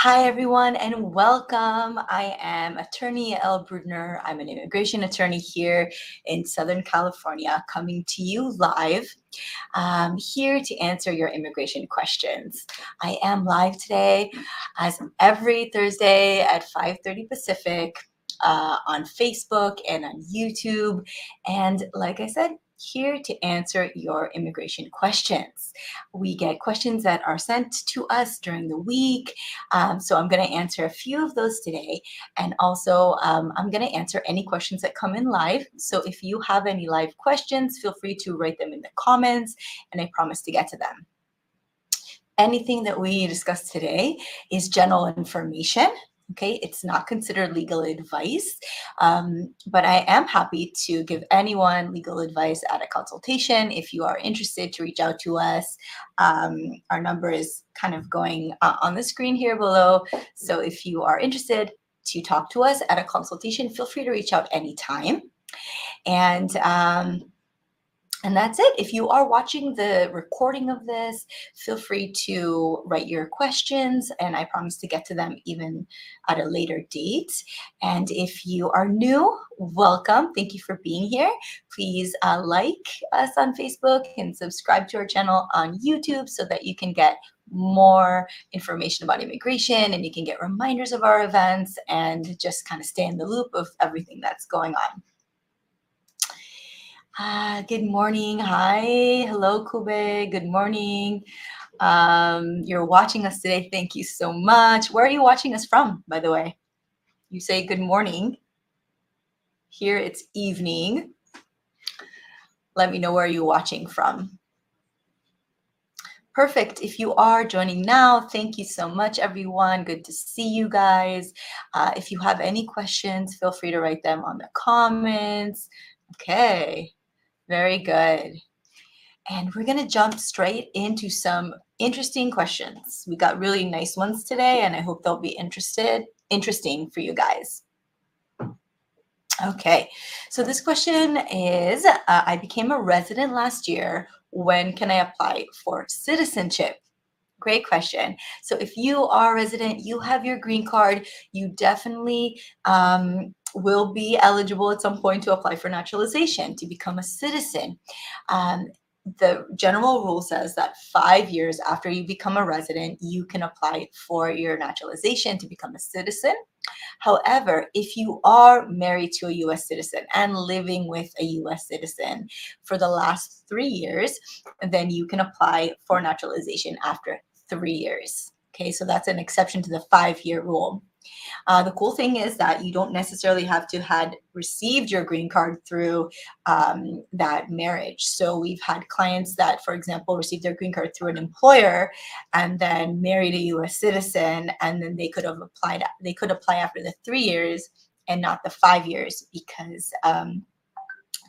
Hi, everyone, and welcome. I am attorney Yael. I'm an immigration attorney here in Southern California, coming to you live, here to answer your immigration questions. I am live today, as every Thursday at 5:30 Pacific, on Facebook and on YouTube. And like I said, here to answer your immigration questions. We get questions that are sent to us during the week. So I'm going to answer a few of those today. And also, I'm going to answer any questions that come in live. So if you have any live questions, feel free to write them in the comments, and I promise to get to them. Anything that we discuss today is general information. Okay, it's not considered legal advice, but I am happy to give anyone legal advice at a consultation. If you are interested to reach out to us, our number is kind of going on the screen here below. So if you are interested to talk to us at a consultation, feel free to reach out anytime. And that's it. If you are watching the recording of this, feel free to write your questions, and I promise to get to them even at a later date. And if you are new, welcome. Thank you for being here. Please like us on Facebook and subscribe to our channel on YouTube so that you can get more information about immigration, and you can get reminders of our events and just kind of stay in the loop of everything that's going on. Good morning. Hi. Hello, Kube. Good morning. You're watching us today. Thank you so much. Where are you watching us from, by the way? You say good morning. Here it's evening. Let me know where you're watching from. Perfect. If you are joining now, thank you so much, everyone. Good to see you guys. If you have any questions, feel free to write them on the comments. Okay. Very good. And we're going to jump straight into some interesting questions. We got really nice ones today, and I hope they'll be interesting for you guys. Okay, so this question is, I became a resident last year. When can I apply for citizenship? Great question. So if you are a resident, you have your green card, you definitely will be eligible at some point to apply for naturalization, to become a citizen. The general rule says that 5 years after you become a resident, you can apply for your naturalization to become a citizen. However, if you are married to a U.S. citizen and living with a U.S. citizen for the last 3 years, then you can apply for naturalization after 3 years. Okay, so that's an exception to the 5-year rule. The cool thing is that you don't necessarily have to had received your green card through that marriage. So we've had clients that, for example, received their green card through an employer and then married a U.S. citizen, and then they could apply after the 3 years and not the 5 years because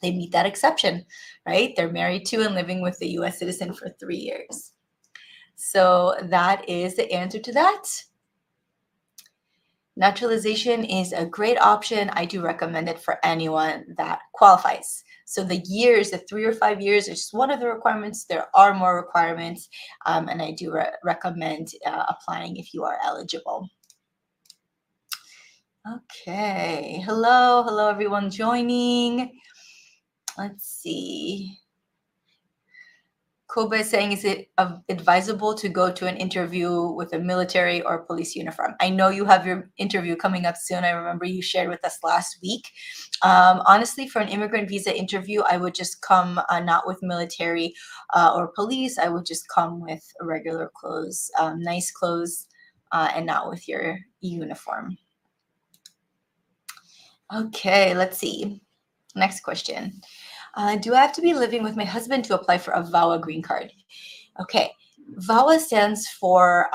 they meet that exception, right? They're married to and living with a U.S. citizen for 3 years. So that is the answer to that. Naturalization is a great option. I do recommend it for anyone that qualifies. So the 3 or 5 years is just one of the requirements. There are more requirements, and I do recommend applying if you are eligible. Okay, hello everyone joining. Let's see. Koba is saying, is it advisable to go to an interview with a military or police uniform? I know you have your interview coming up soon. I remember you shared with us last week. Honestly, for an immigrant visa interview, I would just come not with military or police. I would just come with regular clothes, nice clothes, and not with your uniform. Okay, let's see. Next question. Do I have to be living with my husband to apply for a VAWA green card? Okay, VAWA stands for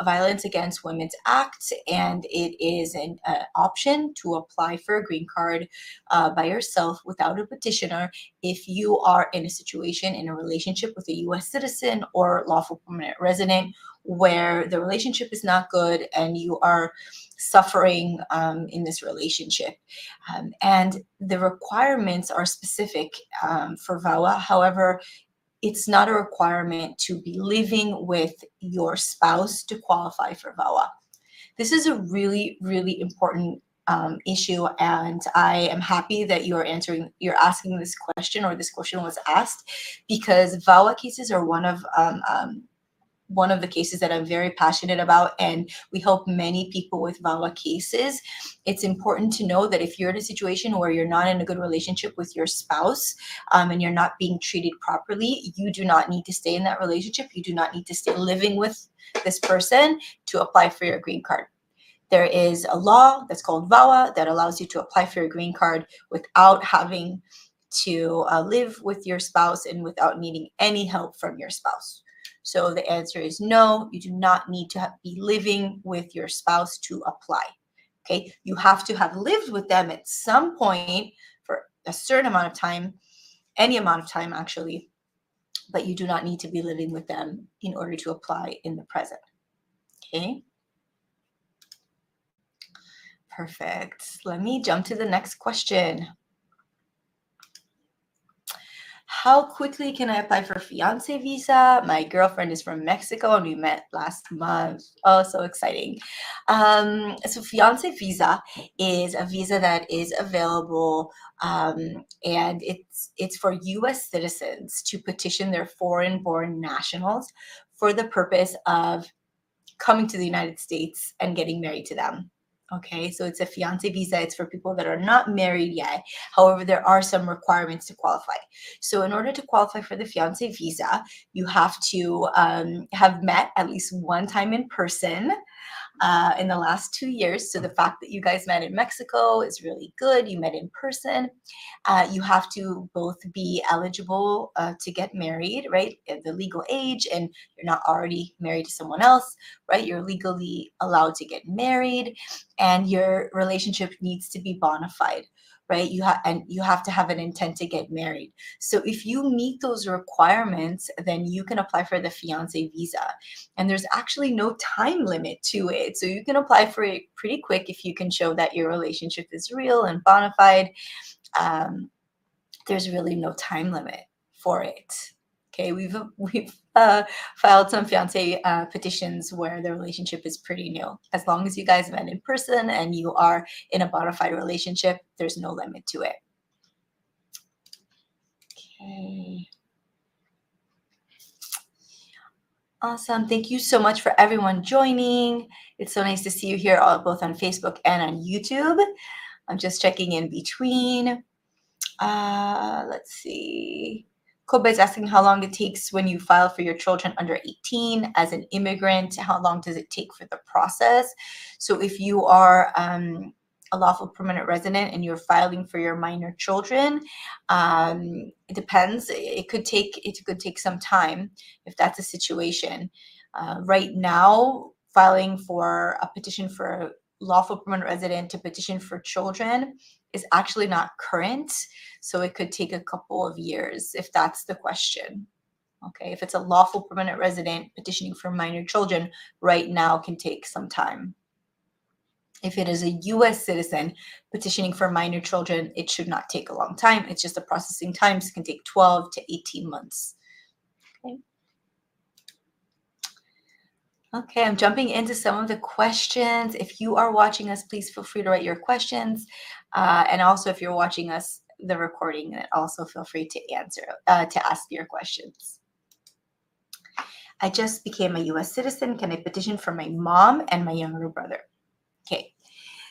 Violence Against Women's Act, and it is an option to apply for a green card by yourself without a petitioner if you are in a situation, in a relationship with a U.S. citizen or lawful permanent resident where the relationship is not good and you are suffering in this relationship. And the requirements are specific for VAWA. However, it's not a requirement to be living with your spouse to qualify for VAWA. This is a really, really important issue, and I am happy that you're asking this question, or this question was asked, because VAWA cases are one of the cases that I'm very passionate about, and we help many people with VAWA cases. It's important to know that if you're in a situation where you're not in a good relationship with your spouse, and you're not being treated properly, you do not need to stay in that relationship. You do not need to stay living with this person to apply for your green card. There is a law that's called VAWA that allows you to apply for your green card without having to live with your spouse and without needing any help from your spouse. So the answer is no, you do not need to be living with your spouse to apply. Okay, you have to have lived with them at some point for a certain amount of time, any amount of time actually, but you do not need to be living with them in order to apply in the present. Okay. Perfect. Let me jump to the next question. How quickly can I apply for fiance visa? My girlfriend is from Mexico and we met last month. Oh, so exciting. So fiance visa is a visa that is available, and it's for US citizens to petition their foreign-born nationals for the purpose of coming to the United States and getting married to them. Okay, so it's a fiance visa. It's for people that are not married yet. However, there are some requirements to qualify. So in order to qualify for the fiance visa, you have to have met at least one time in person in the last 2 years. So the fact that you guys met in Mexico is really good. You met in person. You have to both be eligible to get married, right? At the legal age, and you're not already married to someone else, right? You're legally allowed to get married, and your relationship needs to be bona fide, right? You have to have an intent to get married. So if you meet those requirements, then you can apply for the fiance visa. And there's actually no time limit to it. So you can apply for it pretty quick if you can show that your relationship is real and bona fide. There's really no time limit for it. Okay, we've filed some fiance petitions where the relationship is pretty new. As long as you guys met in person and you are in a bona fide relationship, there's no limit to it. Okay. Awesome. Thank you so much for everyone joining. It's so nice to see you here, both on Facebook and on YouTube. I'm just checking in between. Let's see. Kobe is asking how long it takes when you file for your children under 18 as an immigrant. How long does it take for the process? So if you are a lawful permanent resident and you're filing for your minor children, it depends. It could take some time if that's a situation. Right now, filing for a petition for a lawful permanent resident to petition for children is actually not current. So it could take a couple of years if that's the question. Okay, if it's a lawful permanent resident petitioning for minor children, right now can take some time. If it is a US citizen petitioning for minor children, it should not take a long time. It's just the processing times can take 12 to 18 months. Okay. Okay, I'm jumping into some of the questions. If you are watching us, please feel free to write your questions. And also, if you're watching us, the recording, then also feel free to ask your questions. I just became a US citizen. Can I petition for my mom and my younger brother? Okay.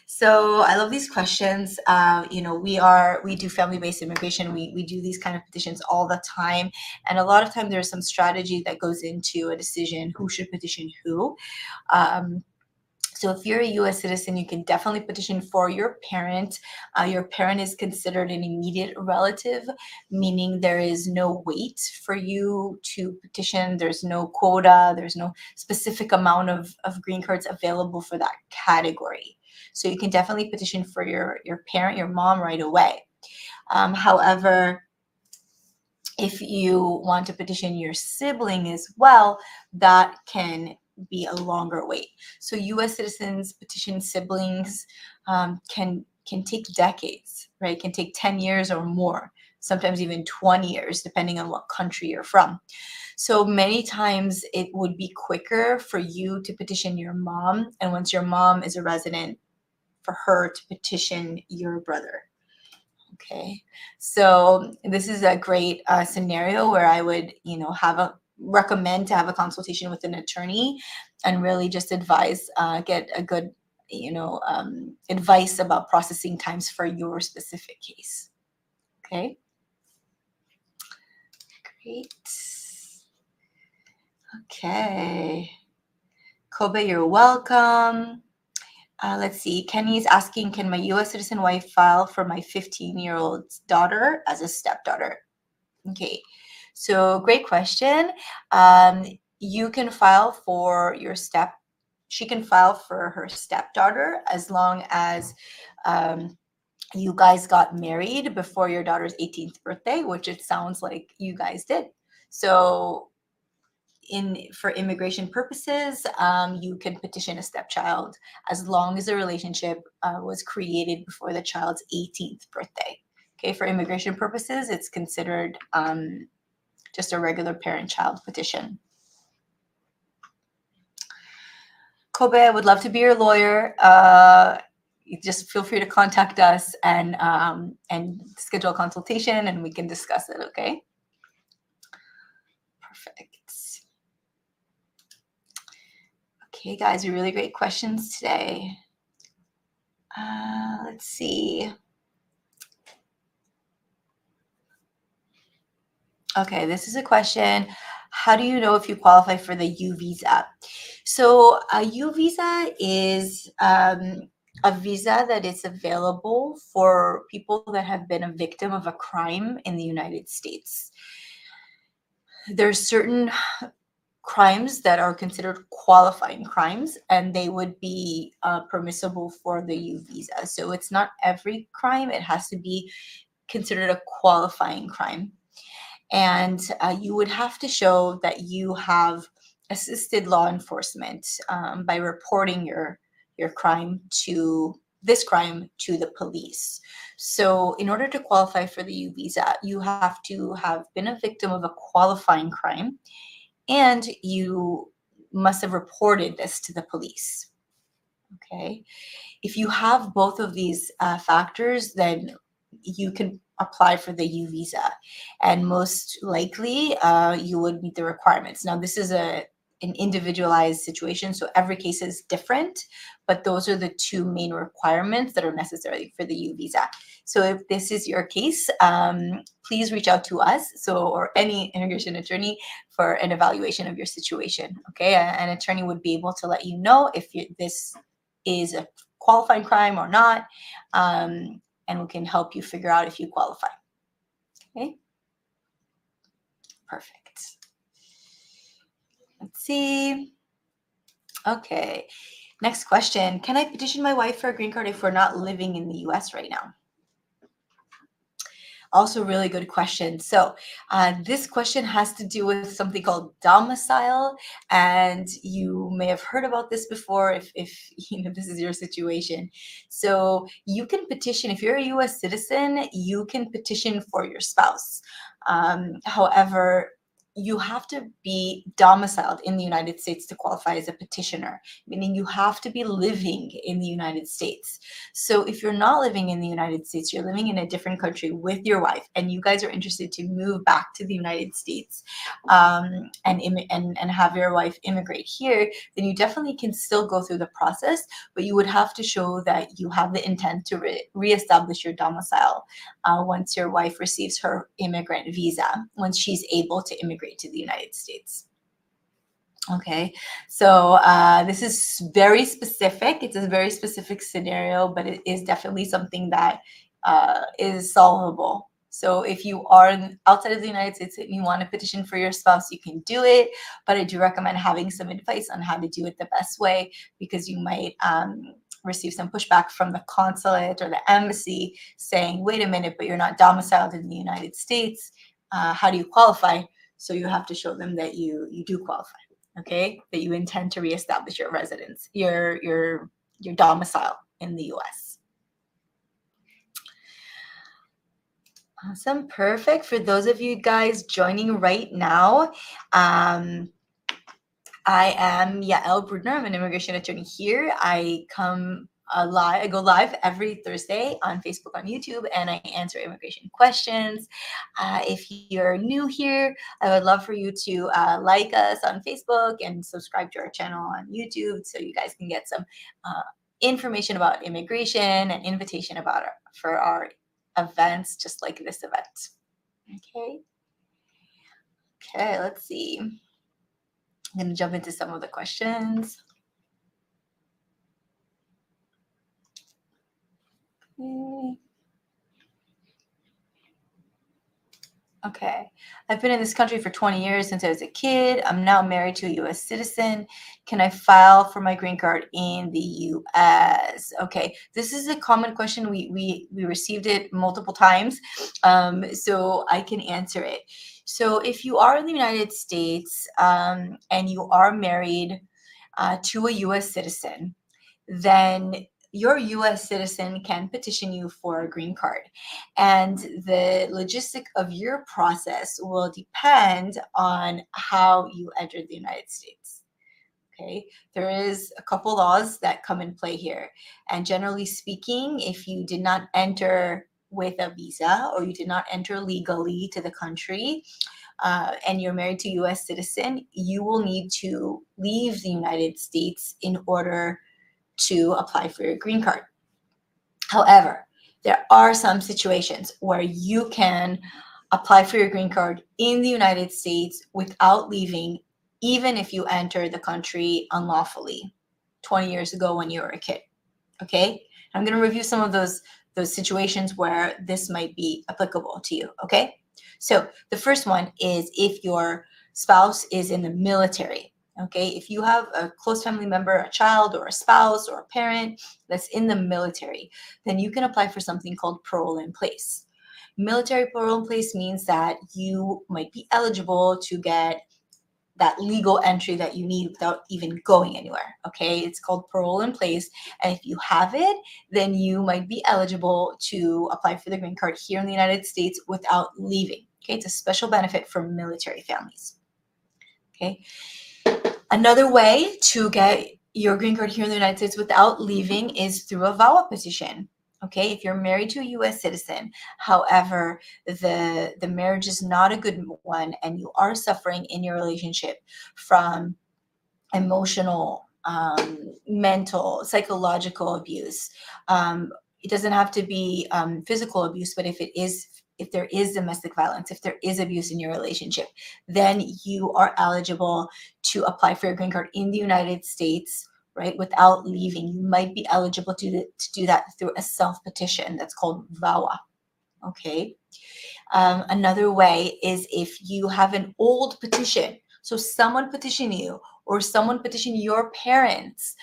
So I love these questions. We do family-based immigration. We do these kind of petitions all the time. And a lot of time there's some strategy that goes into a decision, who should petition who. So if you're a US citizen, you can definitely petition for your parent. Your parent is considered an immediate relative, meaning there is no wait for you to petition. There's no quota. There's no specific amount of green cards available for that category. So you can definitely petition for your parent, your mom, right away. However, if you want to petition your sibling as well, that can be a longer wait. So US citizens petition siblings can take decades, right? Can take 10 years or more. sometimes even 20 years, depending on what country you're from. So many times it would be quicker for you to petition your mom, and once your mom is a resident, for her to petition your brother. Okay, so this is a great scenario where I would, recommend to have a consultation with an attorney and really just advise, get a good, advice about processing times for your specific case. Okay, great. Okay, Kobe, you're welcome. Let's see. Kenny is asking, can my U.S. citizen wife file for my 15-year-old daughter as a stepdaughter? Okay, so great question. You can file for she can file for her stepdaughter as long as you guys got married before your daughter's 18th birthday, which it sounds like you guys did. So for immigration purposes, you can petition a stepchild as long as the relationship was created before the child's 18th birthday. Okay, for immigration purposes, it's considered just a regular parent-child petition. Kobe, I would love to be your lawyer. Just feel free to contact us and schedule a consultation, and we can discuss it. Okay. Perfect. Okay, guys, really great questions today. Let's see. Okay, this is a question. How do you know if you qualify for the U visa? So a U visa is a visa that is available for people that have been a victim of a crime in the United States. There's certain crimes that are considered qualifying crimes, and they would be permissible for the U visa. So it's not every crime. It has to be considered a qualifying crime. And you would have to show that you have assisted law enforcement by reporting your crime to the police. So in order to qualify for the U visa, you have to have been a victim of a qualifying crime, and you must have reported this to the police. Okay. If you have both of these factors, then you can apply for the U visa, and most likely you would meet the requirements. Now, this is an individualized situation, so every case is different, but those are the two main requirements that are necessary for the U visa. So if this is your case, please reach out to us, or any immigration attorney, for an evaluation of your situation. Okay, an attorney would be able to let you know if this is a qualifying crime or not, and we can help you figure out if you qualify. Okay, perfect. Let's see. Okay, next question. Can I petition my wife for a green card if we're not living in the US right now? Also, really good question. So this question has to do with something called domicile, and you may have heard about this before if this is your situation. So you can petition, if you're a U.S. citizen, you can petition for your spouse. However, you have to be domiciled in the United States to qualify as a petitioner, meaning you have to be living in the United States. So if you're not living in the United States, you're living in a different country with your wife, and you guys are interested to move back to the United States and have your wife immigrate here, then you definitely can still go through the process, but you would have to show that you have the intent to reestablish your domicile once your wife receives her immigrant visa, once she's able to immigrate to the United States. Okay, so this is very specific. It's a very specific scenario, but it is definitely something that is solvable. So if you are outside of the United States and you want to petition for your spouse, you can do it. But I do recommend having some advice on how to do it the best way, because you might receive some pushback from the consulate or the embassy saying, wait a minute, but you're not domiciled in the United States. How do you qualify? So you have to show them that you do qualify. Okay, that you intend to reestablish your residence, your domicile in the U.S. Awesome. Perfect. For those of you guys joining right now, I am Yael Brudner. I'm an immigration attorney here. I go live every Thursday on Facebook, on YouTube, and I answer immigration questions. If you're new here, I would love for you to like us on Facebook and subscribe to our channel on YouTube so you guys can get some information about immigration and invitation for our events, just like this event. Okay. Okay, let's see. I'm going to jump into some of the questions. Okay. I've been in this country for 20 years since I was a kid. I'm now married to a U.S. citizen. Can I file for my green card in the U.S.? Okay. This is a common question. We received it multiple times, so I can answer it. So if you are in the United States and you are married to a U.S. citizen, then your U.S. citizen can petition you for a green card. And the logistic of your process will depend on how you entered the United States. Okay, there is a couple laws that come in play here. And generally speaking, if you did not enter with a visa or you did not enter legally to the country, and you're married to a U.S. citizen, you will need to leave the United States in order to apply for your green card. However, there are some situations where you can apply for your green card in the United States without leaving, even if you enter the country unlawfully 20 years ago when you were a kid. Okay? I'm going to review some of those situations where this might be applicable to you. Okay? So the first one is if your spouse is in the military. Okay, if you have a close family member, a child or a spouse or a parent that's in the military, then you can apply for something called parole in place. Military parole in place means that you might be eligible to get that legal entry that you need without even going anywhere. Okay, it's called parole in place. And if you have it, then you might be eligible to apply for the green card here in the United States without leaving. Okay, it's a special benefit for military families. Okay. Another way to get your green card here in the United States without leaving is through a VAWA petition. Okay, if you're married to a U.S. citizen, however, the marriage is not a good one and you are suffering in your relationship from emotional, mental, psychological abuse. It doesn't have to be physical abuse, but if there is domestic violence, if there is abuse in your relationship, then you are eligible to apply for your green card in the United States, right, without leaving. You might be eligible to do that through a self-petition that's called VAWA, okay? Another way is if you have an old petition. So someone petitioned you or someone petitioned your parents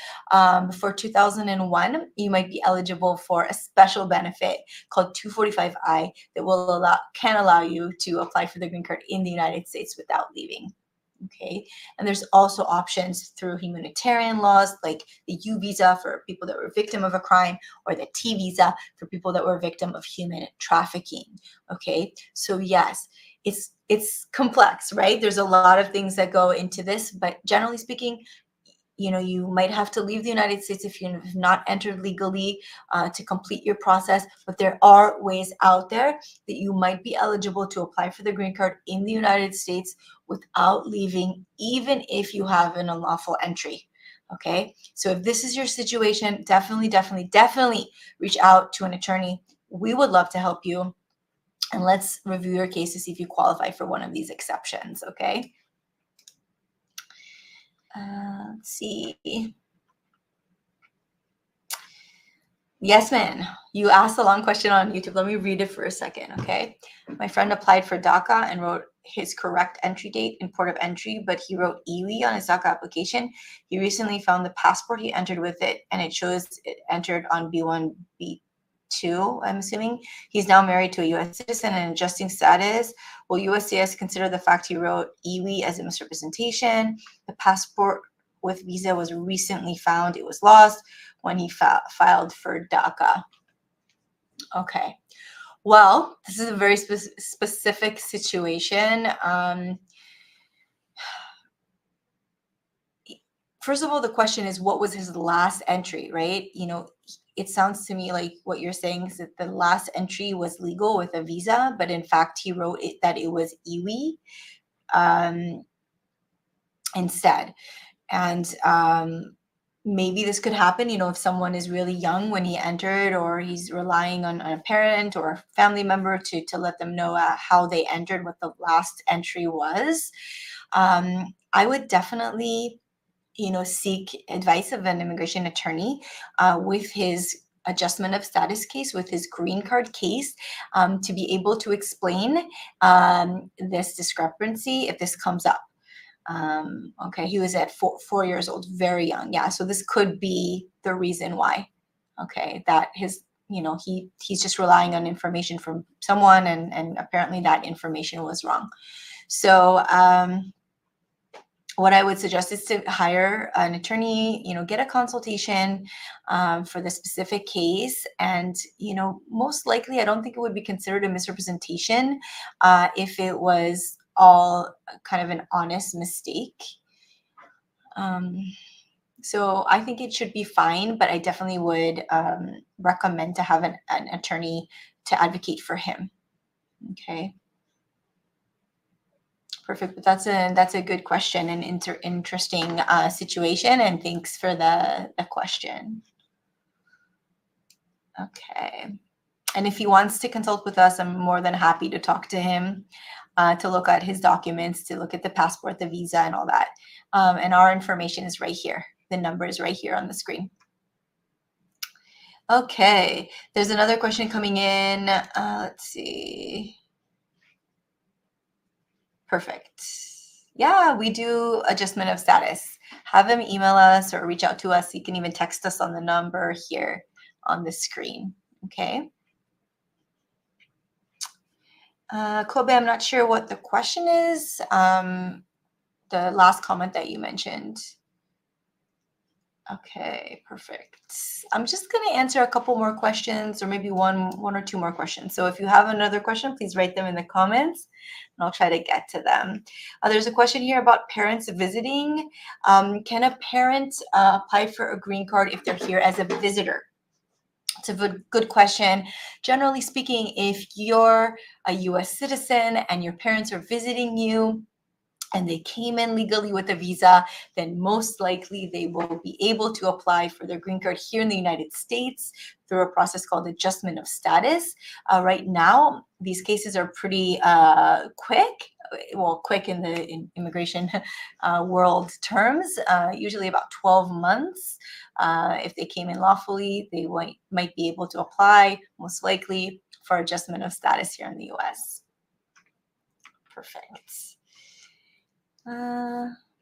before 2001, you might be eligible for a special benefit called 245I that can allow you to apply for the green card in the United States without leaving. Okay, and there's also options through humanitarian laws like the U visa for people that were victim of a crime or the T visa for people that were victim of human trafficking. Okay, so yes, it's complex, right? There's a lot of things that go into this, but generally speaking, you might have to leave the United States if you have not entered legally to complete your process, but there are ways out there that you might be eligible to apply for the green card in the United States without leaving, even if you have an unlawful entry. Okay, so if this is your situation, definitely reach out to an attorney. We would love to help you. And let's review your case to see if you qualify for one of these exceptions, okay? Let's see. Yes, man. You asked a long question on YouTube. Let me read it for a second, okay? My friend applied for DACA and wrote his correct entry date in port of entry, but he wrote iwi on his DACA application. He recently found the passport he entered with it, and it shows it entered on B1, B2, I'm assuming. He's now married to a U.S. citizen and adjusting status. Will USCIS consider the fact he wrote iwi as a misrepresentation? The passport with visa was recently found. It was lost when he filed for DACA. Okay. Well, this is a very specific situation. First of all, the question is, what was his last entry, right? It sounds to me like what you're saying is that the last entry was legal with a visa, but in fact, he wrote it that it was iwi um, instead. And maybe this could happen, if someone is really young when he entered, or he's relying on a parent or a family member to let them know how they entered, what the last entry was. I would definitely seek advice of an immigration attorney with his adjustment of status case, with his green card case, to be able to explain this discrepancy if this comes up. Okay, he was at 4 years old, very young. Yeah, so this could be the reason why. Okay, that he's just relying on information from someone, and apparently that information was wrong. So what I would suggest is to hire an attorney, get a consultation for the specific case. And, most likely, I don't think it would be considered a misrepresentation if it was all kind of an honest mistake. So I think it should be fine, but I definitely would recommend to have an attorney to advocate for him. Okay. Perfect. But that's a good question and interesting situation. And thanks for the question. Okay. And if he wants to consult with us, I'm more than happy to talk to him, to look at his documents, to look at the passport, the visa, and all that. And our information is right here. The number is right here on the screen. Okay. There's another question coming in. Let's see. Perfect. Yeah, we do adjustment of status. Have him email us or reach out to us. You can even text us on the number here on the screen. Okay. Kobe, I'm not sure what the question is. The last comment that you mentioned. Okay, perfect. I'm just going to answer a couple more questions, or maybe one or two more questions. So if you have another question, please write them in the comments and I'll try to get to them. There's a question here about parents visiting. Can a parent apply for a green card if they're here as a visitor? It's a good question. Generally speaking, if you're a US citizen and your parents are visiting you, and they came in legally with a visa, then most likely they will be able to apply for their green card here in the United States through a process called adjustment of status. Right now, these cases are pretty quick. Well, quick in immigration world terms, usually about 12 months. If they came in lawfully, they might be able to apply, most likely, for adjustment of status here in the US. Perfect.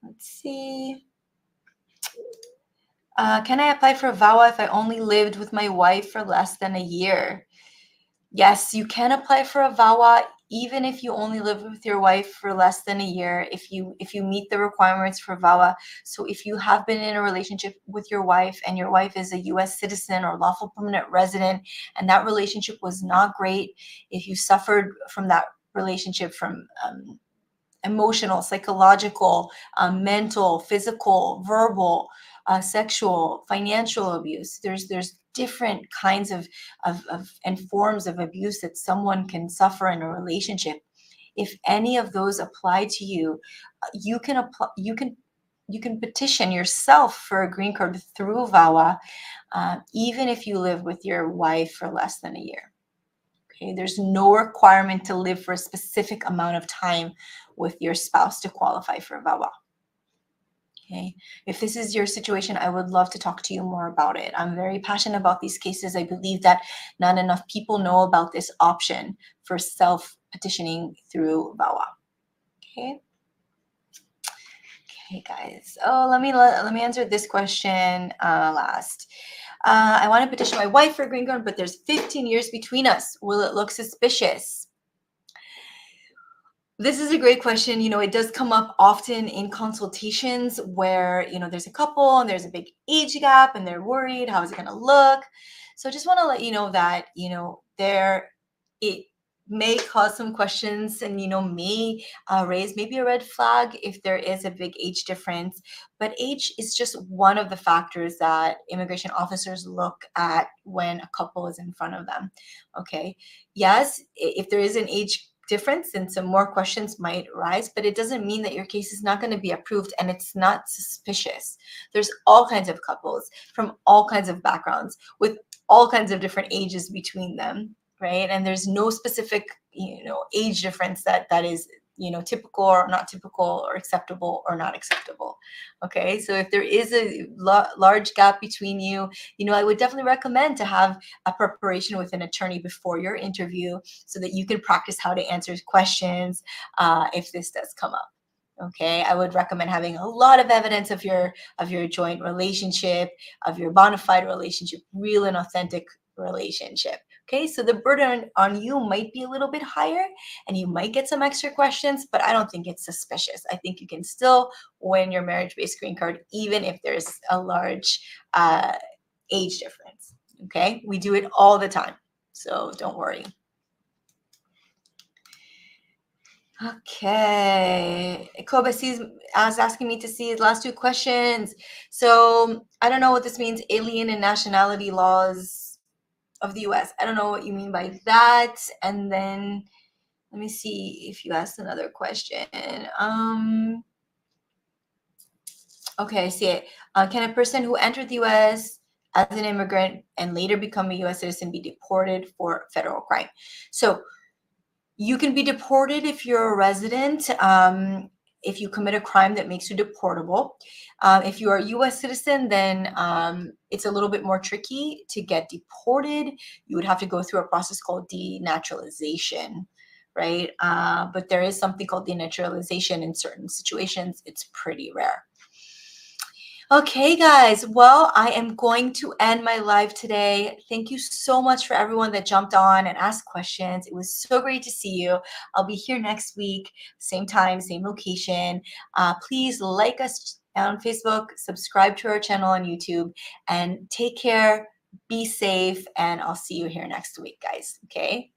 Let's see. Can I apply for VAWA if I only lived with my wife for less than a year? Yes, you can apply for a VAWA even if you only live with your wife for less than a year, if you meet the requirements for VAWA. So if you have been in a relationship with your wife and your wife is a US citizen or lawful permanent resident, and that relationship was not great, if you suffered from that relationship from emotional, psychological, mental, physical, verbal, sexual, financial abuse. There's different kinds of and forms of abuse that someone can suffer in a relationship. If any of those apply to you, you can apply. You can petition yourself for a green card through VAWA, even if you live with your wife for less than a year. Okay, there's no requirement to live for a specific amount of time with your spouse to qualify for VAWA. Okay, if this is your situation, I would love to talk to you more about it. I'm very passionate about these cases. I believe that not enough people know about this option for self-petitioning through VAWA. Okay. Okay, guys. Oh, let me answer this question last. I want to petition my wife for a green card, but there's 15 years between us. Will it look suspicious? This is a great question. It does come up often in consultations where, there's a couple and there's a big age gap and they're worried, how is it going to look? So I just want to let you know that, there it may cause some questions and, may raise maybe a red flag if there is a big age difference. But age is just one of the factors that immigration officers look at when a couple is in front of them. Okay. Yes, if there is an age difference, then some more questions might rise, but it doesn't mean that your case is not going to be approved and it's not suspicious. There's all kinds of couples from all kinds of backgrounds with all kinds of different ages between them, right? And there's no specific, age difference that is, typical or not typical or acceptable or not acceptable. Okay, so if there is a large gap between you, I would definitely recommend to have a preparation with an attorney before your interview so that you can practice how to answer questions if this does come up. Okay, I would recommend having a lot of evidence of your joint relationship, of your bona fide relationship, real and authentic relationship. Okay, so the burden on you might be a little bit higher and you might get some extra questions, but I don't think it's suspicious. I think you can still win your marriage-based green card even if there's a large age difference. Okay, we do it all the time, so don't worry. Okay, Kobe is asking me to see his last two questions. So I don't know what this means, alien and nationality laws of the US. I don't know what you mean by that. And then let me see if you asked another question. Okay, I see it. Can a person who entered the US as an immigrant and later become a US citizen be deported for federal crime? So you can be deported if you're a resident, if you commit a crime that makes you deportable. If you are a US citizen, then it's a little bit more tricky to get deported. You would have to go through a process called denaturalization, right? But there is something called denaturalization in certain situations. It's pretty rare. Okay, guys. Well, I am going to end my live today. Thank you so much for everyone that jumped on and asked questions. It was so great to see you. I'll be here next week, same time, same location. Please like us on Facebook, subscribe to our channel on YouTube, and take care, be safe, and I'll see you here next week, guys. Okay?